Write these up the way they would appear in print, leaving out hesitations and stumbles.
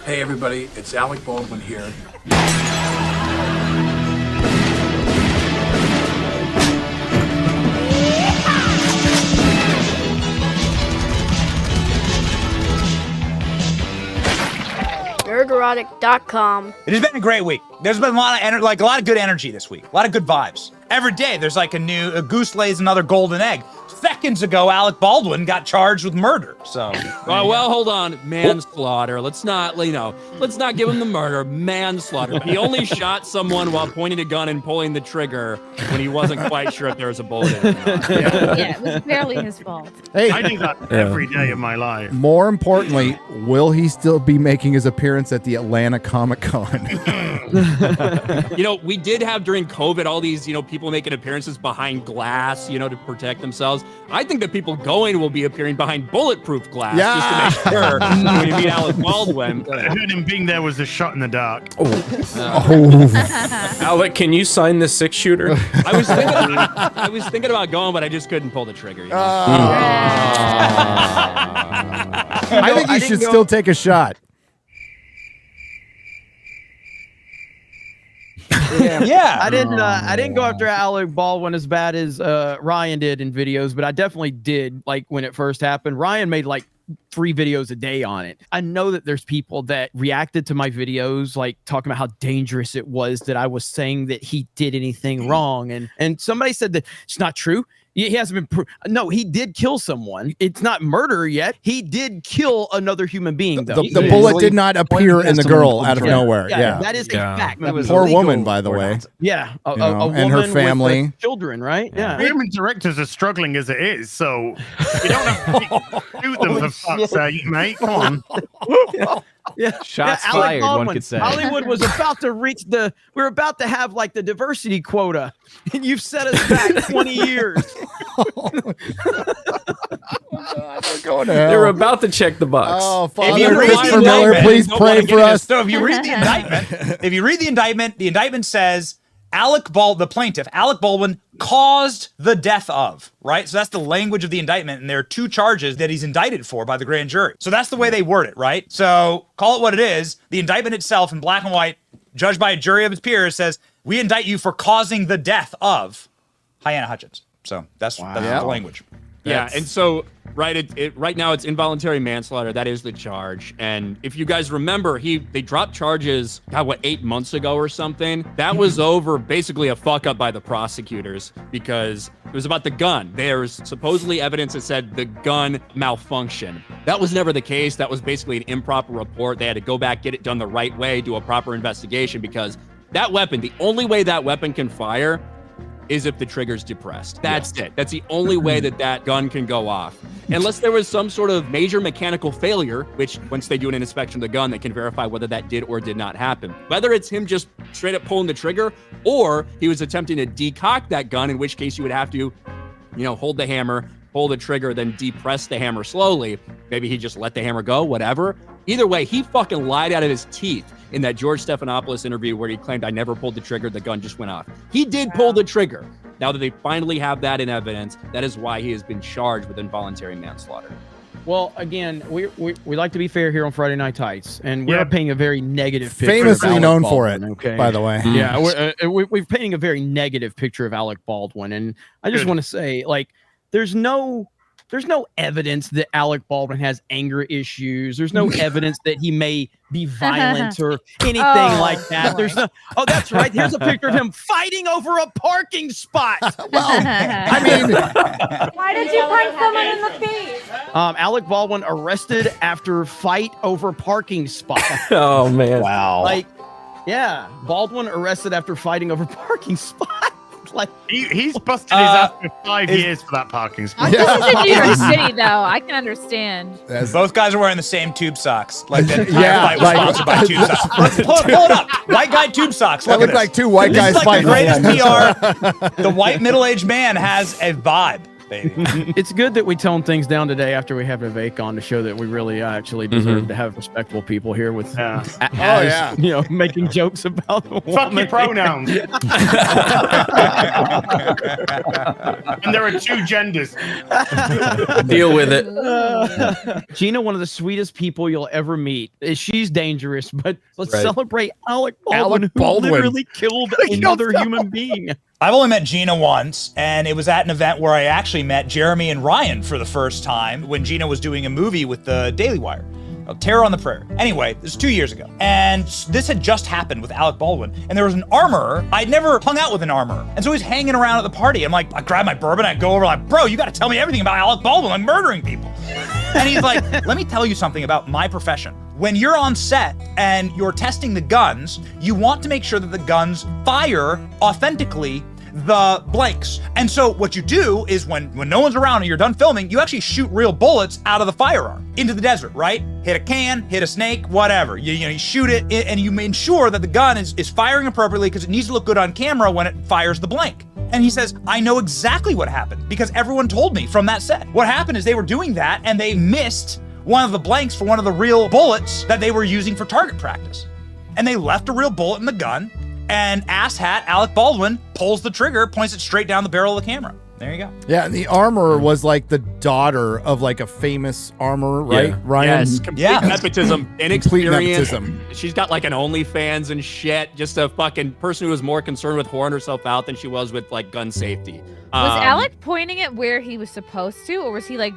Hey everybody, it's Alec Baldwin here. Nerdrotic.com. It has been a great week. There's been a lot of good energy this week. A lot of good vibes. Every day there's like a goose lays another golden egg. Seconds ago, Alec Baldwin got charged with murder. So, well, hold on, manslaughter. Let's not give him the murder. Manslaughter. He only shot someone while pointing a gun and pulling the trigger when he wasn't quite sure if there was a bullet in it or not. Yeah, it was barely his fault. Hey, I do that every day of my life. more importantly, will he still be making his appearance at the Atlanta Comic-Con? We did have during COVID all these, people making appearances behind glass, to protect themselves. I think that people going will be appearing behind bulletproof glass just to make sure when you meet Alec Baldwin. I heard him being there was a shot in the dark. Alec, can you sign the 6-shooter? I was thinking about going, but I just couldn't pull the trigger. I think you should still take a shot. Yeah. I didn't go after Alec Baldwin as bad as Ryan did in videos, but I definitely did when it first happened. Ryan made 3 videos a day on it. I know that there's people that reacted to my videos talking about how dangerous it was that I was saying that he did anything wrong, and somebody said that it's not true. He hasn't been no, he did kill someone. It's not murder yet. He did kill another human being, though. The bullet did not appear in the girl out of nowhere. Yeah. That is a fact. That was poor illegal. woman, by the way. Yeah, a and woman her family, with children, right? Yeah. Women directors are struggling as it is, so you don't have to do them for fuck's sake, mate. Come on. Yeah, shots Alec fired. Baldwin. One could say Hollywood was about to reach we're about to have the diversity quota, and you've set us back 20 years. They're about to check the box. Oh, Father Christopher Miller, please pray for us. So if you read the indictment, the indictment says the plaintiff, Alec Baldwin, caused the death of, right? So that's the language of the indictment, and there are 2 charges that he's indicted for by the grand jury. So that's the way they word it, right? So call it what it is. The indictment itself, in black and white, judged by a jury of his peers, says, we indict you for causing the death of Halyna Hutchins. So that's the language. Yeah, and so right now it's involuntary manslaughter. That is the charge. And if you guys remember, they dropped charges 8 months ago or something. That was over basically a fuck up by the prosecutors because it was about the gun. There's supposedly evidence that said the gun malfunctioned. That was never the case. That was basically an improper report. They had to go back, get it done the right way, do a proper investigation, because that weapon, the only way that weapon can fire is if the trigger's depressed. That's it. That's the only way that gun can go off. Unless there was some sort of major mechanical failure, which once they do an inspection of the gun, they can verify whether that did or did not happen. Whether it's him just straight up pulling the trigger or he was attempting to decock that gun, in which case you would have to, hold the hammer, pull the trigger, then depress the hammer slowly. Maybe he just let the hammer go, whatever. Either way, he fucking lied out of his teeth in that George Stephanopoulos interview where he claimed, I never pulled the trigger, the gun just went off. He did pull the trigger. Now that they finally have that in evidence, that is why he has been charged with involuntary manslaughter. Well, again, we like to be fair here on Friday Night Tights, and we're painting a very negative picture. Famously known Baldwin, for it, okay? by the way. Yeah, we're painting a very negative picture of Alec Baldwin, and I just want to say, there's no evidence that Alec Baldwin has anger issues. There's no evidence that he may be violent or anything like that. There's no. Oh, that's right. Here's a picture of him fighting over a parking spot. Well, I mean, Why did you punch someone in the face? Alec Baldwin arrested after fight over parking spot. Oh man! Wow. Yeah, Baldwin arrested after fighting over parking spot. He's busted his ass for 5 years for that parking spot. This is in New York City, though. I can understand. Both guys are wearing the same tube socks. The entire Yeah, fight was sponsored by tube socks. Pull it up. White guy tube socks. That looked like 2 white guys This is fighting. the greatest PR. The white middle-aged man has a vibe. baby. It's good that we tone things down today after we have Vivek on to show that we really actually deserve to have respectful people here with, making jokes about the Fuck woman. your pronouns. And there are 2 genders. Deal with it. Gina, one of the sweetest people you'll ever meet. She's dangerous, but let's Right. celebrate Alec Baldwin, Alec who Baldwin. literally killed another human being. I've only met Gina once, and it was at an event where I actually met Jeremy and Ryan for the first time when Gina was doing a movie with the Daily Wire. Terror on the Prairie. Anyway, this was 2 years ago. And this had just happened with Alec Baldwin. And there was an armorer. I'd never hung out with an armorer. And so he's hanging around at the party. I'm like, I grab my bourbon, I go over like, bro, you gotta tell me everything about Alec Baldwin. I'm murdering people. And he's like, let me tell you something about my profession. When you're on set and you're testing the guns, you want to make sure that the guns fire authentically the blanks. And so what you do is when no one's around and you're done filming, you actually shoot real bullets out of the firearm into the desert, right? Hit a can, hit a snake, whatever. You shoot it and you ensure that the gun is firing appropriately because it needs to look good on camera when it fires the blank. And he says, I know exactly what happened because everyone told me from that set. What happened is they were doing that and they missed one of the blanks for one of the real bullets that they were using for target practice. And they left a real bullet in the gun. And asshat Alec Baldwin pulls the trigger, points it straight down the barrel of the camera. There you go. Yeah, and the armorer was like the daughter of like a famous armorer, right? Yeah. Ryan? Yes, complete nepotism, Complete inexperience. nepotism. She's got like an OnlyFans and shit. Just a fucking person who was more concerned with whoring herself out than she was with like gun safety. Was Alec pointing it where he was supposed to, or was he like?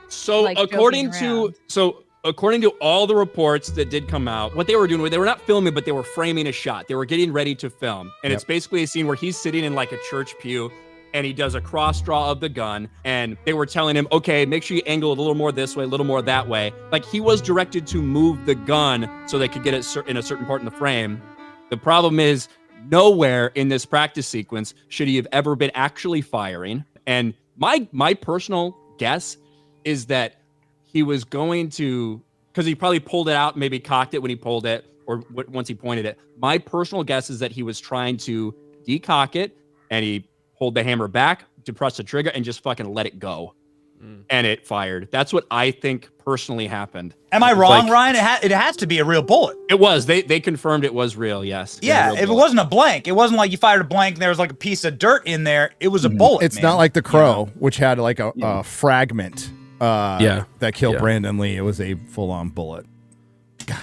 So like, according joking to according to all the reports that did come out, what they were doing, they were not filming, but they were framing a shot. They were getting ready to film. And it's basically a scene where he's sitting in like a church pew and he does a cross draw of the gun. And they were telling him, okay, make sure you angle it a little more this way, a little more that way. Like he was directed to move the gun so they could get it in a certain part in the frame. The problem is nowhere in this practice sequence should he have ever been actually firing. And my personal guess is that he was going to, because he probably pulled it out, maybe cocked it when he pulled it, or once he pointed it. My personal guess is that he was trying to decock it, and he pulled the hammer back to press the trigger and just fucking let it go. And it fired. That's what I think personally happened. Am I wrong, Ryan? It has to be a real bullet. It was. They confirmed it was real, yes. Yeah, if it wasn't a blank, it wasn't like you fired a blank and there was like a piece of dirt in there. It was a bullet, It's not like The Crow, which had like a fragment that killed Yeah. Brandon Lee. It was a full-on bullet.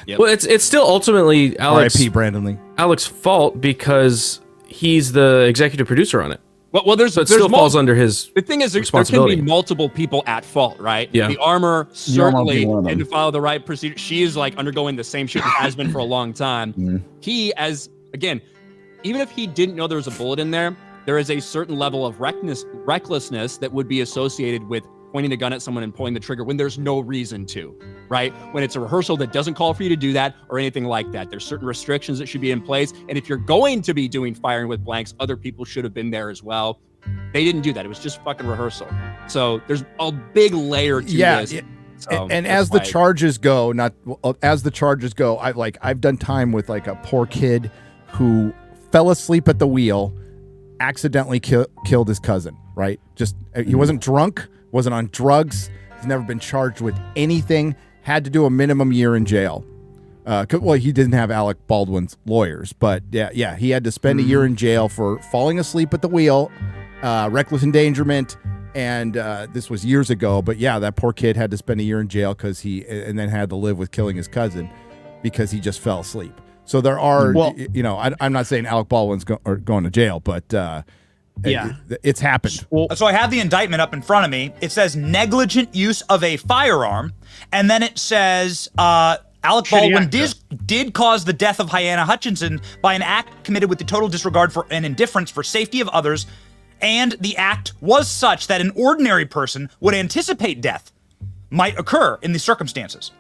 Yep. Well, it's still ultimately R.I.P. Brandon Lee. Alec's fault because he's the executive producer on it. Well, there's So it still falls under his The thing is, there can responsibility. be multiple people at fault, right? Yeah. The armor certainly one of them. didn't follow the right procedure. She is like undergoing the same shit and has been for a long time. He, again, even if he didn't know there was a bullet in there, there is a certain level of recklessness that would be associated with pointing a gun at someone and pulling the trigger when there's no reason to, right? When it's a rehearsal that doesn't call for you to do that or anything like that. There's certain restrictions that should be in place. And if you're going to be doing firing with blanks, other people should have been there as well. They didn't do that. It was just fucking rehearsal. So there's a big layer to this. So and that's as the why- charges go, I've done time with like a poor kid who fell asleep at the wheel, accidentally killed his cousin, right? Just he wasn't drunk, wasn't on drugs, he's never been charged with anything, had to do a minimum year in jail. Well, he didn't have Alec Baldwin's lawyers, but yeah, he had to spend a year in jail for falling asleep at the wheel, reckless endangerment, and this was years ago. But yeah, that poor kid had to spend a year in jail and then had to live with killing his cousin because he just fell asleep. So there are, I'm not saying Alec Baldwin's going to jail, but it's happened. So I have the indictment up in front of me. It says negligent use of a firearm, and then it says Alec Baldwin did cause the death of Halyna Hutchinson by an act committed with the total disregard for and indifference for safety of others, and the act was such that an ordinary person would anticipate death might occur in these circumstances.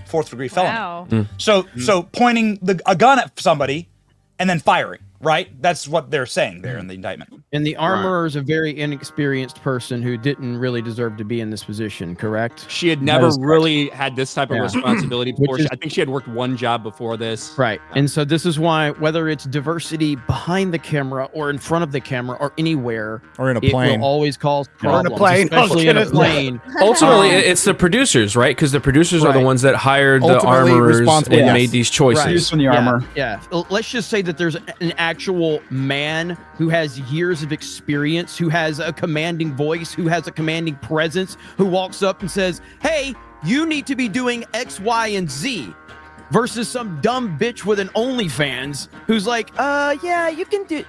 Fourth degree felony. Wow. So pointing a gun at somebody and then firing. right? That's what they're saying there in the indictment. And the armorer is a very inexperienced person who didn't really deserve to be in this position, correct? She had never really had this type of Yeah. responsibility before. Which is- I think she had worked one job before this. Right. And so this is why, whether it's diversity behind the camera or in front of the camera or anywhere, Or in a it plane. will always cause Or in a problems, plane. I was especially in a gonna say. plane. Ultimately, it's the producers, right? Because the producers are the Right. ones that hired the Ultimately armorers responsible, and yes. made these choices. Right. From the armor. Yeah. Let's just say that there's an actual man who has years of experience, who has a commanding voice, who has a commanding presence, who walks up and says, "Hey, you need to be doing X, Y, and Z." Versus some dumb bitch with an OnlyFans who's like, yeah, you can do.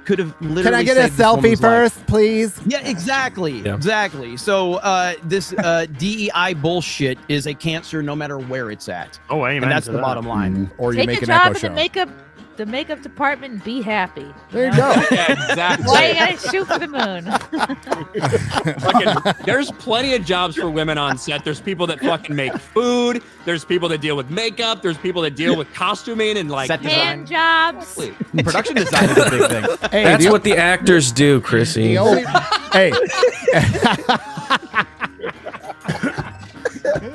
Could have literally. Can I get a saved this selfie woman's life. first, please? Yeah, exactly. Yeah. Exactly. So this DEI bullshit is a cancer no matter where it's at. Oh, amen. And that's to the that. bottom line. Or you Take make a an job echo in show. the makeup department and be happy. There you go. Yeah, exactly. Why you gotta shoot for the moon? Fucking, there's plenty of jobs for women on set. There's people that fucking make food. There's people that deal with makeup. There's people that deal with costuming and like Set Hand jobs. Production design is a big thing. Hey, That's the, what the actors do, Chrissy. the only, hey,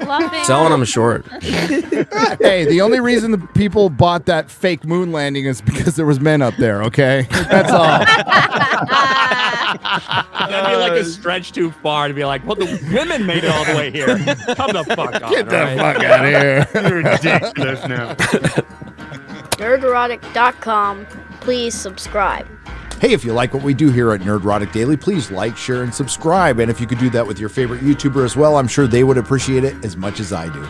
Fluffing. Selling them short. hey, the only reason the people bought that fake moon landing is because there was men up there, okay? That's all. that'd be like a stretch too far to be like, well, the women made it all the way here. Come the fuck on. Get the all right? fuck out of here. You're ridiculous now. Nerdrotic.com. Please subscribe. Hey, if you like what we do here at Nerdrotic Daily, please like, share, and subscribe. And if you could do that with your favorite YouTuber as well, I'm sure they would appreciate it as much as I do.